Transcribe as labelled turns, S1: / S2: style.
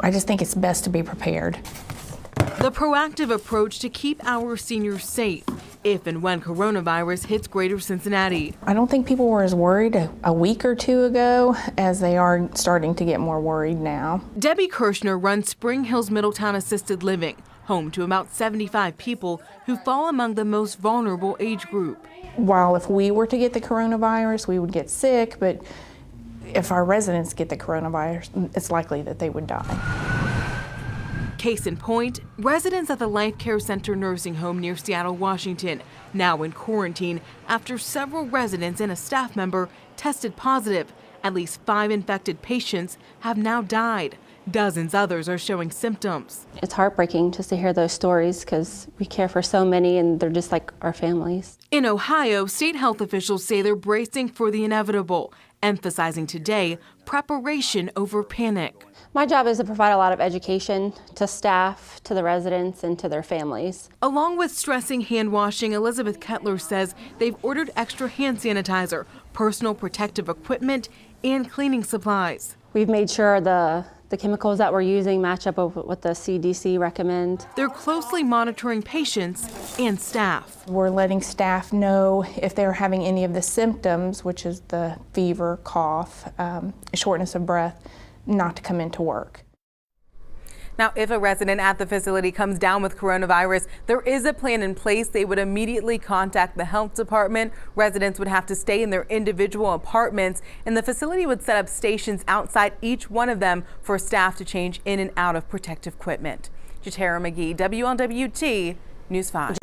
S1: I just think it's best to be prepared.
S2: The proactive approach to keep our seniors safe if and when coronavirus hits Greater Cincinnati.
S1: I don't think people were as worried a week or two ago as they are starting to get more worried now.
S2: Debbie Kirshner runs Spring Hills Middletown Assisted Living, home to about 75 people who fall among the most vulnerable age group.
S1: While if we were to get the coronavirus, we would get sick, but if our residents get the coronavirus, it's likely that they would die.
S2: Case in point, residents at the Life Care Center nursing home near Seattle, Washington, now in quarantine after several residents and a staff member tested positive. At least 5 infected patients have now died. Dozens others are showing symptoms.
S3: It's heartbreaking just to hear those stories because we care for so many and they're just like our families.
S2: In Ohio, state health officials say they're bracing for the inevitable, emphasizing today preparation over panic.
S3: My job is to provide a lot of education to staff, to the residents, and to their families.
S2: Along with stressing hand washing, Elizabeth Kettler says they've ordered extra hand sanitizer, personal protective equipment, and cleaning supplies.
S3: We've made sure the chemicals that we're using match up with what the CDC recommend.
S2: They're closely monitoring patients and staff.
S1: We're letting staff know if they're having any of the symptoms, which is the fever, cough, shortness of breath, not to come into work.
S2: Now, if a resident at the facility comes down with coronavirus, there is a plan in place. They would immediately contact the health department. Residents would have to stay in their individual apartments, and the facility would set up stations outside each one of them for staff to change in and out of protective equipment. Jatera McGee, WLWT News 5.